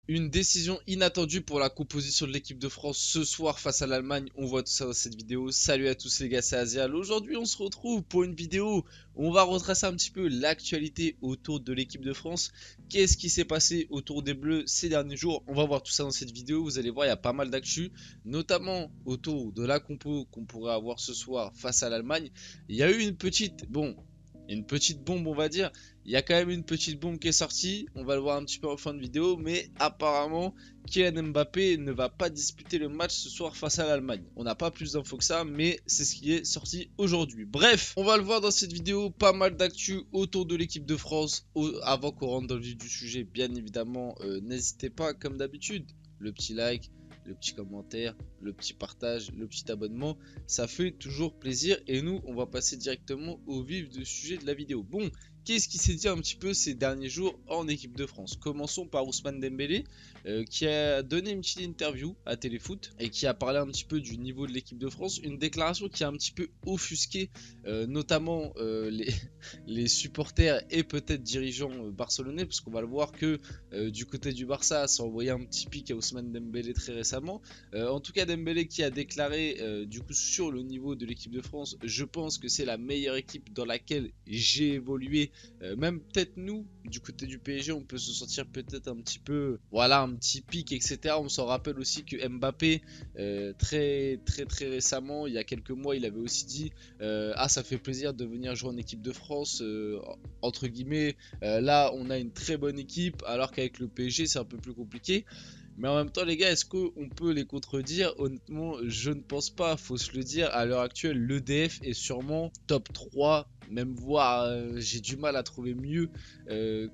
Une décision inattendue pour la composition de l'équipe de France ce soir face à l'Allemagne. On voit tout ça dans cette vidéo. Salut à tous les gars, c'est Azial. Aujourd'hui, on se retrouve pour une vidéo où on va retracer un petit peu l'actualité autour de l'équipe de France. Qu'est-ce qui s'est passé autour des Bleus ces derniers jours? On va voir tout ça dans cette vidéo. Vous allez voir, il y a pas mal d'actu, notamment autour de la compo qu'on pourrait avoir ce soir face à l'Allemagne. Il y a eu une petite bombe, on va dire. Il y a quand même une petite bombe qui est sortie. On va le voir un petit peu en fin de vidéo. Mais apparemment, Kylian Mbappé ne va pas disputer le match ce soir face à l'Allemagne. On n'a pas plus d'infos que ça, mais c'est ce qui est sorti aujourd'hui. Bref, on va le voir dans cette vidéo. Pas mal d'actu autour de l'équipe de France. Avant qu'on rentre dans le vif du sujet, bien évidemment, n'hésitez pas, comme d'habitude, le petit like, le petit commentaire, le petit partage, le petit abonnement, ça fait toujours plaisir. Et nous, on va passer directement au vif du sujet de la vidéo. Bon, qu'est-ce qui s'est dit un petit peu ces derniers jours en équipe de France? Commençons par Ousmane Dembélé, qui a donné une petite interview à Téléfoot et qui a parlé un petit peu du niveau de l'équipe de France. Une déclaration qui a un petit peu offusqué notamment les supporters et peut-être dirigeants barcelonais, parce qu'on va le voir que du côté du Barça, ça a envoyé un petit pic à Ousmane Dembélé très récemment. En tout cas, Dembélé qui a déclaré du coup sur le niveau de l'équipe de France, je pense que c'est la meilleure équipe dans laquelle j'ai évolué. Même peut-être nous, du côté du PSG, on peut se sentir peut-être un petit peu, voilà, un petit pic, etc. On s'en rappelle aussi que Mbappé, très récemment, il y a quelques mois, il avait aussi dit ah, ça fait plaisir de venir jouer en équipe de France, entre guillemets. Là, on a une très bonne équipe, alors qu'avec le PSG, c'est un peu plus compliqué. Mais en même temps, les gars, est-ce qu'on peut les contredire? Honnêtement, je ne pense pas. Faut se le dire, à l'heure actuelle, l'EDF est sûrement top 3, même voire j'ai du mal à trouver mieux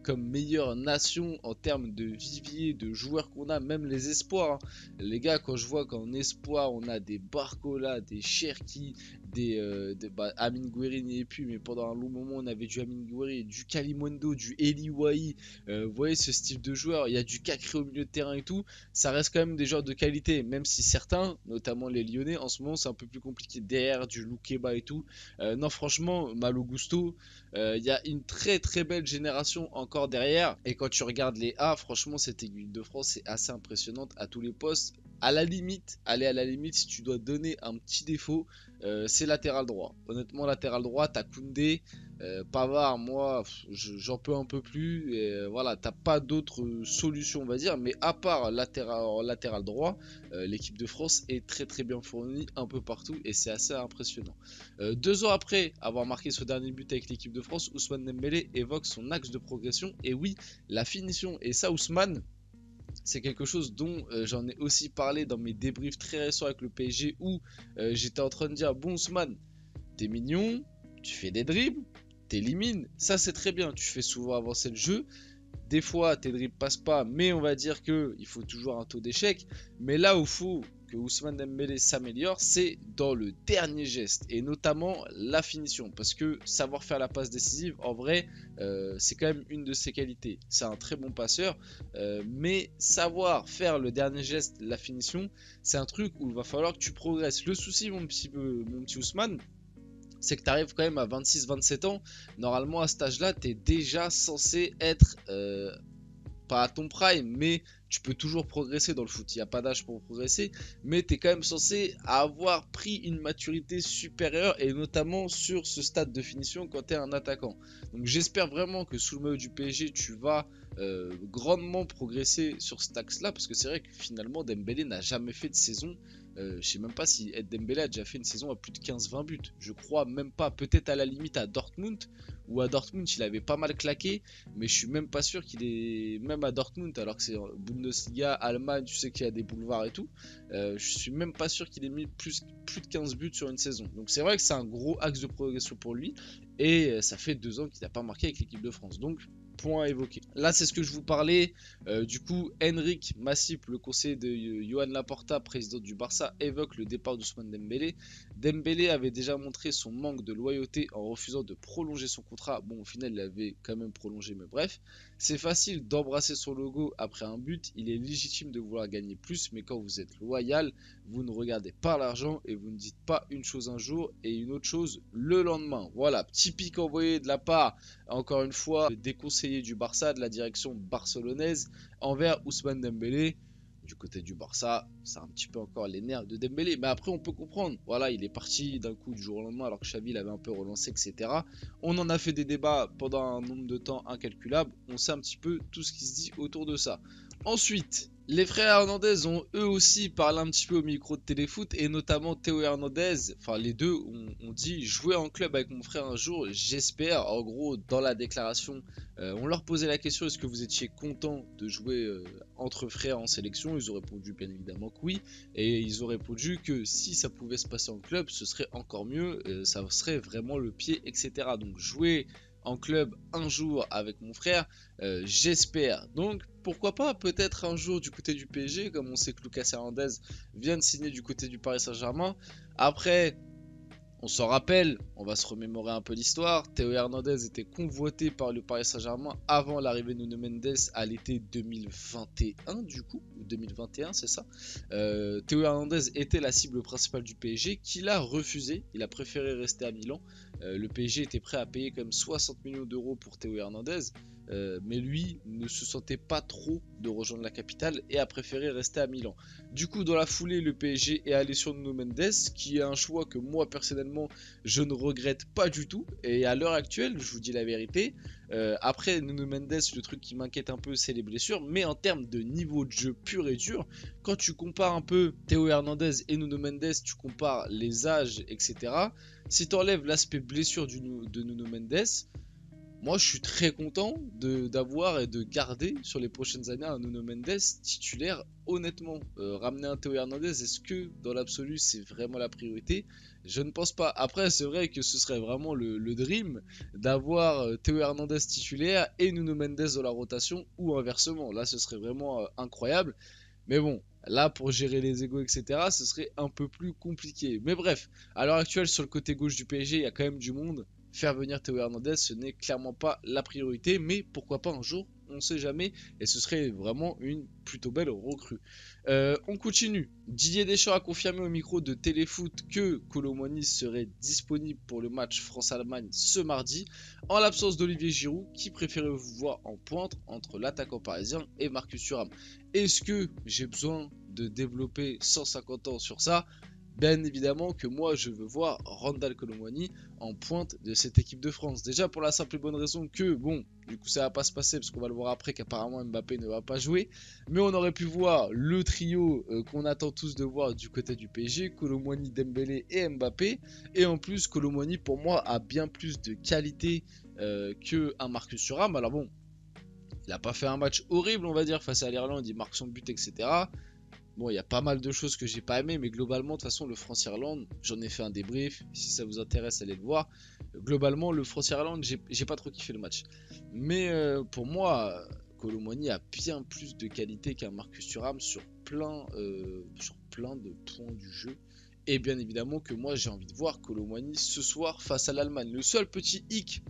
comme meilleure nation en termes de vivier, de joueurs qu'on a, même les espoirs, hein. Les gars, quand je vois qu'en espoir, on a des Barcola, des Cherki, Amin Gouiri n'y est plus, mais pendant un long moment, on avait du Amin Gouiri, du Kalimundo, du Eli Wahi. Vous voyez ce style de joueur, il y a du Cacré au milieu de terrain et tout. Ça reste quand même des joueurs de qualité, même si certains, notamment les Lyonnais, en ce moment c'est un peu plus compliqué derrière du Loukeba et tout. Non, franchement, Malo Gusto, il y a une très belle génération encore derrière. Et quand tu regardes les A, franchement, cette aiguille de France est assez impressionnante à tous les postes. À la limite, aller à la limite, si tu dois donner un petit défaut, c'est latéral droit. Honnêtement, latéral droit, t'as Koundé, Pavard, moi, j'en peux un peu plus. Et, voilà, t'as pas d'autres solutions, on va dire. Mais à part latéral droit, l'équipe de France est très bien fournie un peu partout et c'est assez impressionnant. 2 ans après avoir marqué ce dernier but avec l'équipe de France, Ousmane Dembélé évoque son axe de progression. Et oui, la finition. Et ça, Ousmane, c'est quelque chose dont j'en ai aussi parlé dans mes débriefs très récents avec le PSG où j'étais en train de dire bon Ousmane, t'es mignon, tu fais des dribbles, t'élimines, ça c'est très bien, tu fais souvent avancer le jeu. Des fois, tes dribbles passent pas, mais on va dire que il faut toujours un taux d'échec. Mais là où il faut que Ousmane Dembélé s'améliore, c'est dans le dernier geste et notamment la finition. Parce que savoir faire la passe décisive, en vrai, c'est quand même une de ses qualités. C'est un très bon passeur, mais savoir faire le dernier geste, la finition, c'est un truc où il va falloir que tu progresses. Le souci, mon petit Ousmane, c'est que tu arrives quand même à 26-27 ans. Normalement, à cet âge-là, tu es déjà censé être pas à ton prime, mais tu peux toujours progresser dans le foot. Il n'y a pas d'âge pour progresser, mais tu es quand même censé avoir pris une maturité supérieure et notamment sur ce stade de finition quand tu es un attaquant. Donc j'espère vraiment que sous le maillot du PSG, tu vas grandement progresser sur cet axe-là parce que c'est vrai que finalement, Dembélé n'a jamais fait de saison. Je sais même pas si Ed Dembélé a déjà fait une saison à plus de 15-20 buts. Je crois même pas. Peut-être à la limite à Dortmund. Ou à Dortmund, il avait pas mal claqué. Mais je suis même pas sûr qu'il est. Même à Dortmund, alors que c'est Bundesliga, Allemagne, tu sais qu'il y a des boulevards et tout. Je suis même pas sûr qu'il ait mis plus de 15 buts sur une saison. Donc c'est vrai que c'est un gros axe de progression pour lui. Et ça fait 2 ans qu'il n'a pas marqué avec l'équipe de France. Donc point à évoquer. Là, c'est ce que je vous parlais. Du coup, Enric Massip, le conseiller de Johan Laporta, président du Barça, évoque le départ d'Ousmane Dembélé. Dembélé avait déjà montré son manque de loyauté en refusant de prolonger son contrat. Bon, au final, il avait quand même prolongé, mais bref. C'est facile d'embrasser son logo après un but, il est légitime de vouloir gagner plus, mais quand vous êtes loyal, vous ne regardez pas l'argent et vous ne dites pas une chose un jour et une autre chose le lendemain. Voilà, petit pic envoyé de la part, encore une fois, des conseillers du Barça, de la direction barcelonaise, envers Ousmane Dembélé. Du côté du Barça, c'est un petit peu encore les nerfs de Dembélé. Mais après, on peut comprendre. Voilà, il est parti d'un coup du jour au lendemain alors que Xavi l'avait un peu relancé, etc. On en a fait des débats pendant un nombre de temps incalculable. On sait un petit peu tout ce qui se dit autour de ça. Ensuite, les frères Hernandez ont eux aussi parlé un petit peu au micro de Téléfoot et notamment Théo Hernandez, enfin les deux ont dit jouer en club avec mon frère un jour, j'espère. En gros, dans la déclaration, on leur posait la question, est-ce que vous étiez content de jouer entre frères en sélection? Ils ont répondu bien évidemment que oui, et ils ont répondu que si ça pouvait se passer en club, ce serait encore mieux, ça serait vraiment le pied, etc. Donc jouer en club un jour avec mon frère, j'espère. Donc pourquoi pas peut-être un jour du côté du PSG, comme on sait que Lucas Hernandez vient de signer du côté du Paris Saint-Germain. Après, on s'en rappelle, on va se remémorer un peu l'histoire. Théo Hernandez était convoité par le Paris Saint-Germain avant l'arrivée de Nuno Mendes à l'été 2021 du coup, ou 2021 c'est ça. Théo Hernandez était la cible principale du PSG qu'il a refusé, il a préféré rester à Milan. Le PSG était prêt à payer comme 60 millions d'euros pour Théo Hernandez. Mais lui ne se sentait pas trop de rejoindre la capitale et a préféré rester à Milan. Du coup, dans la foulée, le PSG est allé sur Nuno Mendes, qui est un choix que moi personnellement je ne regrette pas du tout. Et à l'heure actuelle, je vous dis la vérité, après Nuno Mendes, le truc qui m'inquiète un peu, c'est les blessures. Mais en termes de niveau de jeu pur et dur, quand tu compares un peu Théo Hernandez et Nuno Mendes, tu compares les âges, etc. Si tu enlèves l'aspect blessure de Nuno Mendes, moi, je suis très content d'avoir et de garder sur les prochaines années un Nuno Mendes titulaire. Honnêtement, ramener un Théo Hernandez, est-ce que dans l'absolu c'est vraiment la priorité? Je ne pense pas. Après, c'est vrai que ce serait vraiment le dream d'avoir Théo Hernandez titulaire et Nuno Mendes dans la rotation ou inversement. Là, ce serait vraiment incroyable. Mais bon, là, pour gérer les égos, etc., ce serait un peu plus compliqué. Mais bref, à l'heure actuelle, sur le côté gauche du PSG, il y a quand même du monde. Faire venir Théo Hernandez, ce n'est clairement pas la priorité, mais pourquoi pas un jour, on ne sait jamais, et ce serait vraiment une plutôt belle recrue. On continue. Didier Deschamps a confirmé au micro de Téléfoot que Kolo Muani serait disponible pour le match France-Allemagne ce mardi, en l'absence d'Olivier Giroud, qui préférait vous voir en pointe entre l'attaquant parisien et Marcus Thuram. Est-ce que j'ai besoin de développer 150 ans sur ça? Bien évidemment que moi je veux voir Randal Kolo Muani en pointe de cette équipe de France. Déjà pour la simple et bonne raison que, bon, du coup ça va pas se passer parce qu'on va le voir après qu'apparemment Mbappé ne va pas jouer. Mais on aurait pu voir le trio qu'on attend tous de voir du côté du PSG, Kolo Muani, Dembélé et Mbappé. Et en plus Kolo Muani pour moi a bien plus de qualité qu'un Marcus Thuram. Alors bon, il n'a pas fait un match horrible on va dire face à l'Irlande, il marque son but etc. Bon, il y a pas mal de choses que j'ai pas aimé, mais globalement, de toute façon, le France-Irlande, j'en ai fait un débrief. Si ça vous intéresse, allez le voir. Globalement, le France-Irlande, j'ai pas trop kiffé le match. Mais pour moi, Kolo Muani a bien plus de qualité qu'un Marcus Thuram sur plein de points du jeu. Et bien évidemment que moi, j'ai envie de voir Kolo Muani ce soir face à l'Allemagne. Le seul petit hic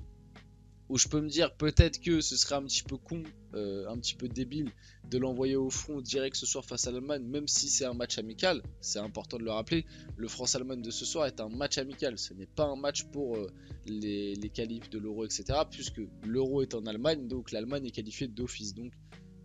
où je peux me dire peut-être que ce serait un petit peu con, un petit peu débile de l'envoyer au front direct ce soir face à l'Allemagne, même si c'est un match amical, c'est important de le rappeler, le France-Allemagne de ce soir est un match amical, ce n'est pas un match pour les qualifs de l'Euro, etc., puisque l'Euro est en Allemagne, donc l'Allemagne est qualifiée d'office, donc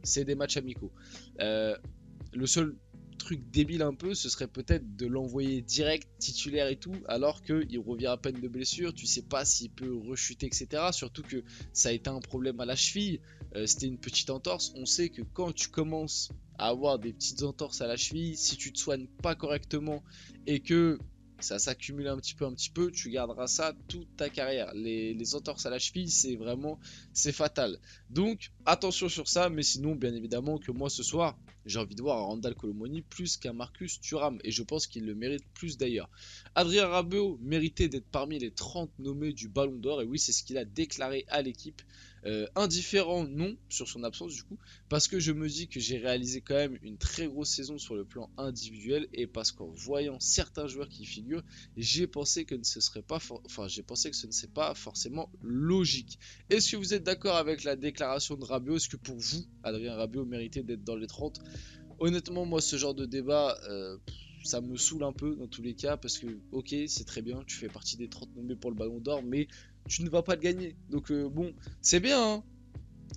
c'est des matchs amicaux. Le seul truc débile un peu, ce serait peut-être de l'envoyer direct, titulaire et tout, alors qu'il revient à peine de blessure, tu sais pas s'il peut rechuter, etc. Surtout que ça a été un problème à la cheville, c'était une petite entorse. On sait que quand tu commences à avoir des petites entorses à la cheville, si tu te soignes pas correctement et que ça s'accumule un petit peu, tu garderas ça toute ta carrière. Les entorses à la cheville, c'est fatal. Donc attention sur ça, mais sinon bien évidemment que moi ce soir, j'ai envie de voir un Randal Kolo Muani plus qu'un Marcus Thuram, et je pense qu'il le mérite plus d'ailleurs. Adrien Rabiot méritait d'être parmi les 30 nommés du Ballon d'Or, et oui c'est ce qu'il a déclaré à l'équipe. Indifférent, non, sur son absence du coup, parce que je me dis que j'ai réalisé quand même une très grosse saison sur le plan individuel, et parce qu'en voyant certains joueurs qui y figurent, j'ai pensé que j'ai pensé que ce ne serait pas forcément logique. Est-ce que vous êtes d'accord avec la déclaration de Rabiot? Est-ce que pour vous, Adrien Rabiot méritait d'être dans les 30? Honnêtement, moi, ce genre de débat, ça me saoule un peu dans tous les cas, parce que, ok, c'est très bien, tu fais partie des 30 nommés pour le Ballon d'Or, mais tu ne vas pas le gagner. Donc, bon, c'est bien, hein.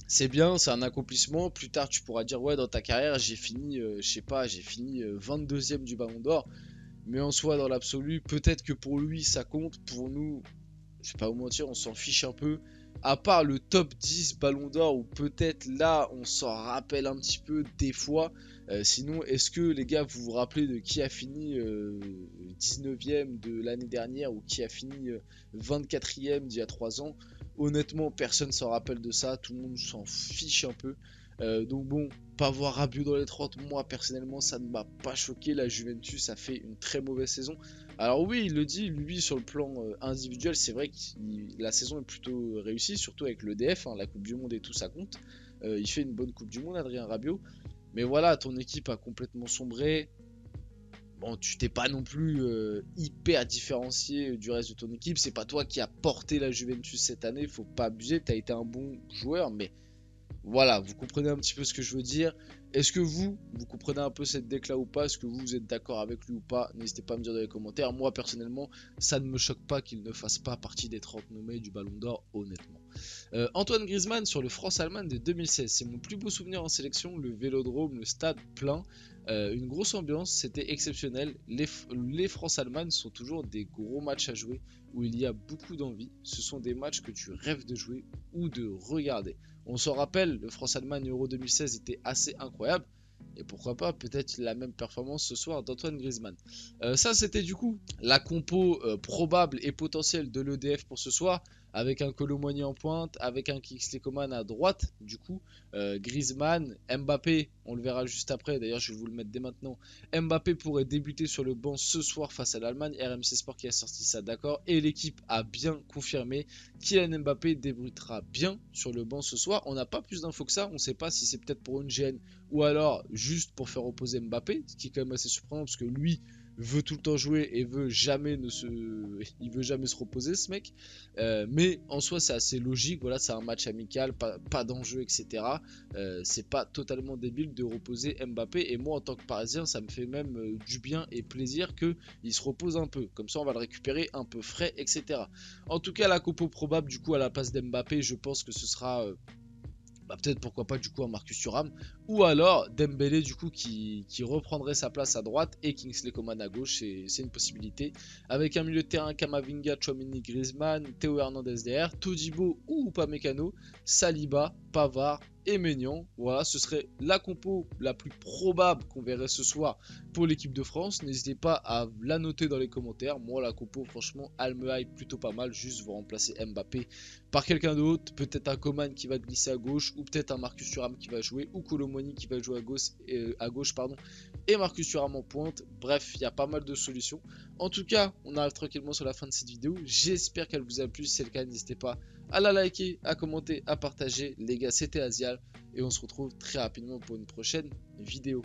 C'est bien, c'est un accomplissement. Plus tard, tu pourras dire, ouais, dans ta carrière, j'ai fini, je sais pas, j'ai fini 22e du Ballon d'Or. Mais en soi, dans l'absolu, peut-être que pour lui, ça compte. Pour nous, je vais pas vous mentir, on s'en fiche un peu. À part le top 10 Ballon d'Or, où peut-être là, on s'en rappelle un petit peu des fois. Sinon, est-ce que les gars, vous vous rappelez de qui a fini 19e de l'année dernière, ou qui a fini 24e d'il y a 3 ans? Honnêtement, personne s'en rappelle de ça. Tout le monde s'en fiche un peu. Donc bon, pas voir Rabiot dans les 30, moi personnellement ça ne m'a pas choqué. La Juventus a fait une très mauvaise saison. Alors oui, il le dit, lui sur le plan individuel, c'est vrai que la saison est plutôt réussie, surtout avec l'EDF, hein, la Coupe du Monde et tout ça compte. Il fait une bonne Coupe du Monde, Adrien Rabiot. Mais voilà, ton équipe a complètement sombré. Bon, tu t'es pas non plus hyper différencié du reste de ton équipe. C'est pas toi qui a porté la Juventus cette année, faut pas abuser. T'as été un bon joueur, mais voilà, vous comprenez un petit peu ce que je veux dire. Est-ce que vous comprenez un peu cette décla ou pas? Est-ce que vous êtes d'accord avec lui ou pas? N'hésitez pas à me dire dans les commentaires. Moi, personnellement, ça ne me choque pas qu'il ne fasse pas partie des 30 nommés du Ballon d'Or, honnêtement. Antoine Griezmann sur le France-Allemagne de 2016. C'est mon plus beau souvenir en sélection. Le vélodrome, le stade plein. Une grosse ambiance, c'était exceptionnel. Les France-Allemagne sont toujours des gros matchs à jouer où il y a beaucoup d'envie. Ce sont des matchs que tu rêves de jouer ou de regarder. On s'en rappelle, le France-Allemagne Euro 2016 était assez incroyable. Et pourquoi pas peut-être la même performance ce soir d'Antoine Griezmann. Ça c'était du coup la compo probable et potentielle de l'EDF pour ce soir. Avec un Kolo Muani en pointe, avec un Kingsley Coman à droite, du coup, Griezmann, Mbappé, on le verra juste après, d'ailleurs je vais vous le mettre dès maintenant. Mbappé pourrait débuter sur le banc ce soir face à l'Allemagne, RMC Sport qui a sorti ça, d'accord, et l'équipe a bien confirmé, Kylian Mbappé débutera bien sur le banc ce soir. On n'a pas plus d'infos que ça, on ne sait pas si c'est peut-être pour une gêne ou alors juste pour faire reposer Mbappé, ce qui est quand même assez surprenant parce que lui veut tout le temps jouer et veut jamais il veut jamais se reposer, ce mec. Mais en soi c'est assez logique, voilà, c'est un match amical, pas d'enjeu, etc. C'est pas totalement débile de reposer Mbappé, et moi en tant que Parisien ça me fait même du bien et plaisir qu'il se repose un peu, comme ça on va le récupérer un peu frais, etc. En tout cas, la compo probable du coup à la place d'Mbappé, je pense que ce sera peut-être pourquoi pas du coup un Marcus Thuram, ou alors Dembélé du coup qui reprendrait sa place à droite et Kingsley Coman à gauche, c'est une possibilité, avec un milieu de terrain Camavinga, Tchouaméni, Griezmann, Théo Hernandez derrière, Todibo ou Upamecano, Saliba, Pavard et Maignan. Voilà, ce serait la compo la plus probable qu'on verrait ce soir pour l'équipe de France. N'hésitez pas à la noter dans les commentaires. Moi la compo franchement elle me hype plutôt pas mal, juste vous remplacer Mbappé par quelqu'un d'autre, peut-être un Coman qui va glisser à gauche, ou peut-être un Marcus Thuram qui va jouer, ou Kolo Muani qui va jouer à gauche pardon, et Marcus Thuram en pointe. Bref, il y a pas mal de solutions. En tout cas, on arrive tranquillement sur la fin de cette vidéo. J'espère qu'elle vous a plu. Si c'est le cas, n'hésitez pas à la liker, à commenter, à partager. Les gars, c'était Azial, et on se retrouve très rapidement pour une prochaine vidéo.